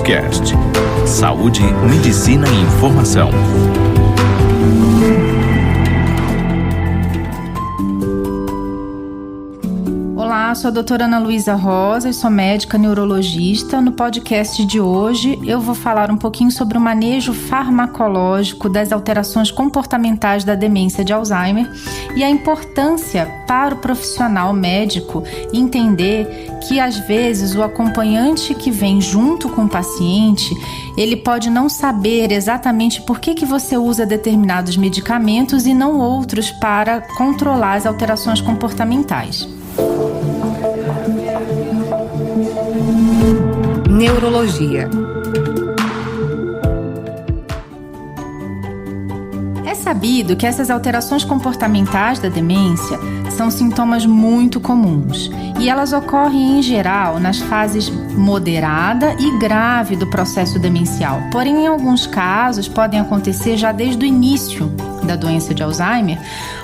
Podcast. Saúde, medicina e informação. Olá, sou a doutora Ana Luísa Rosa, sou médica neurologista. No podcast de hoje eu vou falar um pouquinho sobre o manejo farmacológico das alterações comportamentais da demência de Alzheimer e a importância para o profissional médico entender que às vezes o acompanhante que vem junto com o paciente, ele pode não saber exatamente por que você usa determinados medicamentos e não outros para controlar as alterações comportamentais. Neurologia. É sabido que essas alterações comportamentais da demência são sintomas muito comuns e elas ocorrem em geral nas fases moderada e grave do processo demencial. Porém, em alguns casos podem acontecer já desde o início da doença de Alzheimer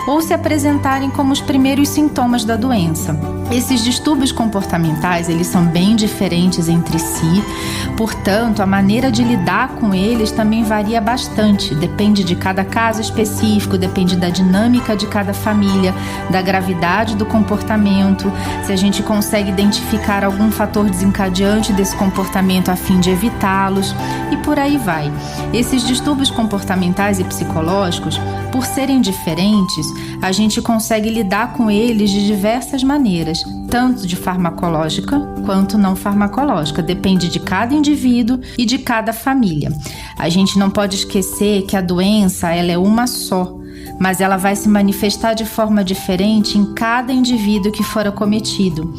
ou se apresentarem como os primeiros sintomas da doença. Esses distúrbios comportamentais, eles são bem diferentes entre si, portanto, a maneira de lidar com eles também varia bastante, depende de cada caso específico, depende da dinâmica de cada família, da gravidade do comportamento, se a gente consegue identificar algum fator desencadeante desse comportamento a fim de evitá-los, e por aí vai. Esses distúrbios comportamentais e psicológicos, por serem diferentes, a gente consegue lidar com eles de diversas maneiras, tanto de farmacológica quanto não farmacológica, depende de cada indivíduo e de cada família. A gente não pode esquecer que a doença ela é uma só, mas ela vai se manifestar de forma diferente em cada indivíduo que for acometido.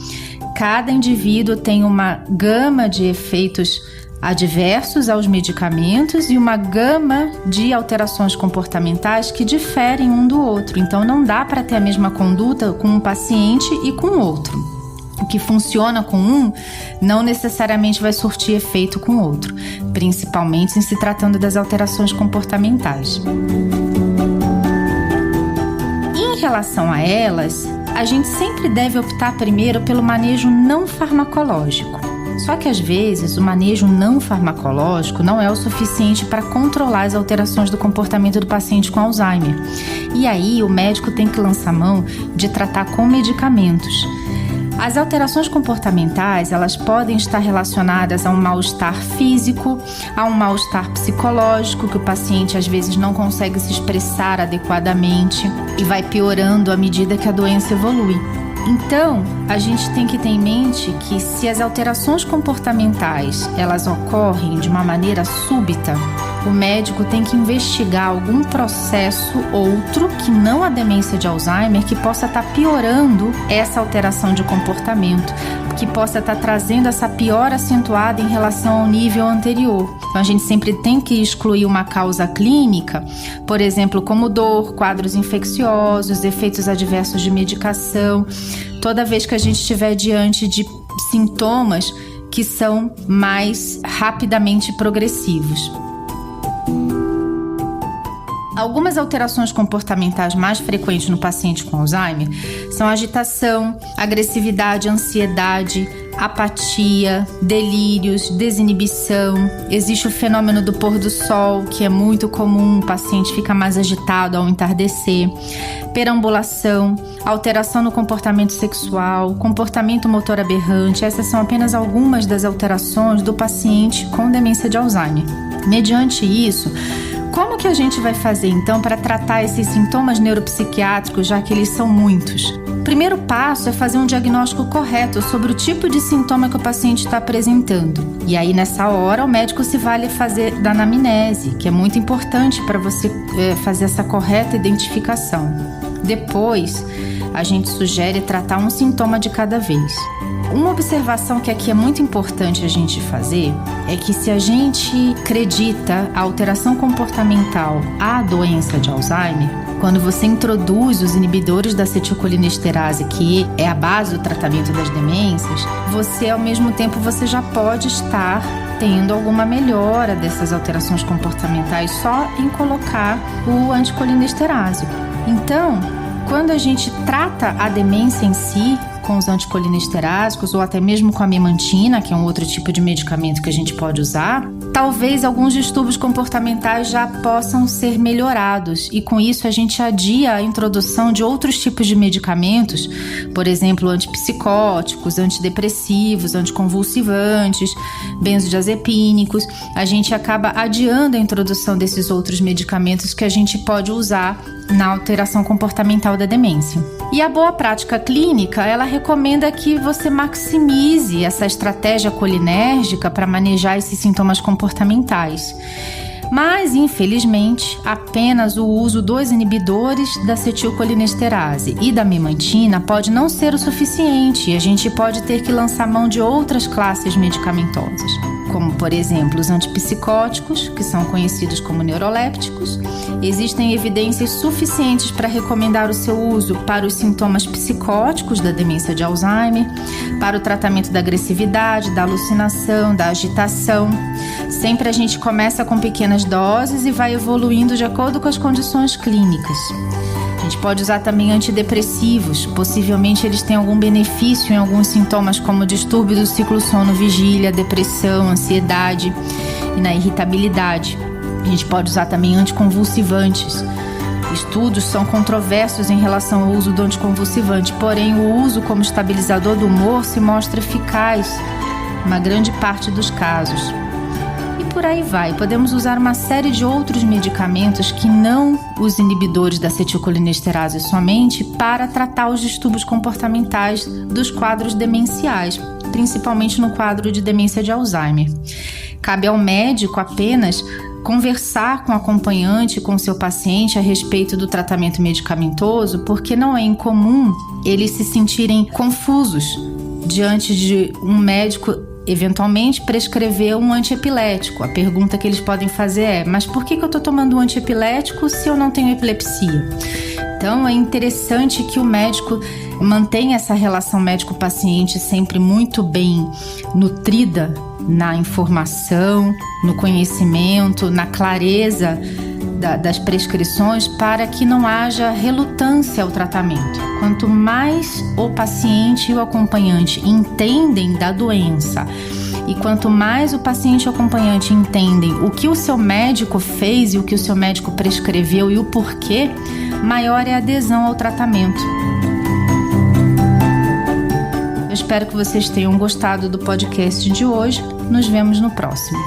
Cada indivíduo tem uma gama de efeitos adversos aos medicamentos e uma gama de alterações comportamentais que diferem um do outro. Então, não dá para ter a mesma conduta com um paciente e com outro. O que funciona com um não necessariamente vai surtir efeito com o outro, principalmente em se tratando das alterações comportamentais. Em relação a elas, a gente sempre deve optar primeiro pelo manejo não farmacológico. Só que às vezes o manejo não farmacológico não é o suficiente para controlar as alterações do comportamento do paciente com Alzheimer. E aí o médico tem que lançar mão de tratar com medicamentos. As alterações comportamentais, elas podem estar relacionadas a um mal-estar físico, a um mal-estar psicológico, que o paciente às vezes não consegue se expressar adequadamente e vai piorando à medida que a doença evolui. Então, a gente tem que ter em mente que se as alterações comportamentais elas ocorrem de uma maneira súbita, o médico tem que investigar algum processo outro que não a demência de Alzheimer que possa estar piorando essa alteração de comportamento, que possa estar trazendo essa piora acentuada em relação ao nível anterior. Então, a gente sempre tem que excluir uma causa clínica, por exemplo, como dor, quadros infecciosos, efeitos adversos de medicação, toda vez que a gente estiver diante de sintomas que são mais rapidamente progressivos. Algumas alterações comportamentais mais frequentes no paciente com Alzheimer são agitação, agressividade, ansiedade, apatia, delírios, desinibição. Existe o fenômeno do pôr do sol, que é muito comum, o paciente fica mais agitado ao entardecer. Perambulação, alteração no comportamento sexual, comportamento motor aberrante. Essas são apenas algumas das alterações do paciente com demência de Alzheimer. Mediante isso, como que a gente vai fazer então para tratar esses sintomas neuropsiquiátricos, já que eles são muitos? O primeiro passo é fazer um diagnóstico correto sobre o tipo de sintoma que o paciente está apresentando. E aí, nessa hora, o médico se vale fazer da anamnese, que é muito importante para você fazer essa correta identificação. Depois, a gente sugere tratar um sintoma de cada vez. Uma observação que aqui é muito importante a gente fazer é que se a gente acredita a alteração comportamental à doença de Alzheimer, quando você introduz os inibidores da acetilcolinesterase, que é a base do tratamento das demências, você, ao mesmo tempo, você já pode estar tendo alguma melhora dessas alterações comportamentais só em colocar o anticolinesterase. Então, quando a gente trata a demência em si, com os anticolinesterásicos ou até mesmo com a memantina, que é um outro tipo de medicamento que a gente pode usar, talvez alguns distúrbios comportamentais já possam ser melhorados e com isso a gente adia a introdução de outros tipos de medicamentos, por exemplo, antipsicóticos, antidepressivos, anticonvulsivantes, benzodiazepínicos. A gente acaba adiando a introdução desses outros medicamentos que a gente pode usar na alteração comportamental da demência. E a boa prática clínica, ela recomenda que você maximize essa estratégia colinérgica para manejar esses sintomas comportamentais. Mas, infelizmente, apenas o uso dos inibidores da acetilcolinesterase e da memantina pode não ser o suficiente e a gente pode ter que lançar mão de outras classes medicamentosas, como, por exemplo, os antipsicóticos, que são conhecidos como neurolépticos. Existem evidências suficientes para recomendar o seu uso para os sintomas psicóticos da demência de Alzheimer, para o tratamento da agressividade, da alucinação, da agitação. Sempre a gente começa com pequenas doses e vai evoluindo de acordo com as condições clínicas. A gente pode usar também antidepressivos, possivelmente eles têm algum benefício em alguns sintomas como distúrbio do ciclo sono-vigília, depressão, ansiedade e na irritabilidade. A gente pode usar também anticonvulsivantes. Estudos são controversos em relação ao uso do anticonvulsivante, porém o uso como estabilizador do humor se mostra eficaz na grande parte dos casos. Por aí vai, podemos usar uma série de outros medicamentos que não os inibidores da acetilcolinesterase somente para tratar os distúrbios comportamentais dos quadros demenciais, principalmente no quadro de demência de Alzheimer. Cabe ao médico apenas conversar com o acompanhante, com o seu paciente a respeito do tratamento medicamentoso, porque não é incomum eles se sentirem confusos diante de um médico eventualmente prescrever um antiepilético. A pergunta que eles podem fazer é: mas por que eu estou tomando um antiepilético se eu não tenho epilepsia? Então é interessante que o médico mantenha essa relação médico-paciente sempre muito bem nutrida na informação, no conhecimento, na clareza das prescrições, para que não haja relutância ao tratamento. Quanto mais o paciente e o acompanhante entendem da doença e quanto mais o paciente e o acompanhante entendem o que o seu médico fez e o que o seu médico prescreveu e o porquê, maior é a adesão ao tratamento. Eu espero que vocês tenham gostado do podcast de hoje. Nos vemos no próximo.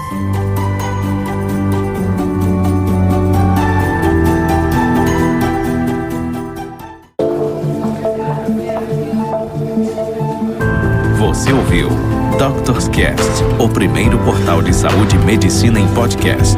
Você ouviu Doctor's Cast, o primeiro portal de saúde e medicina em podcast.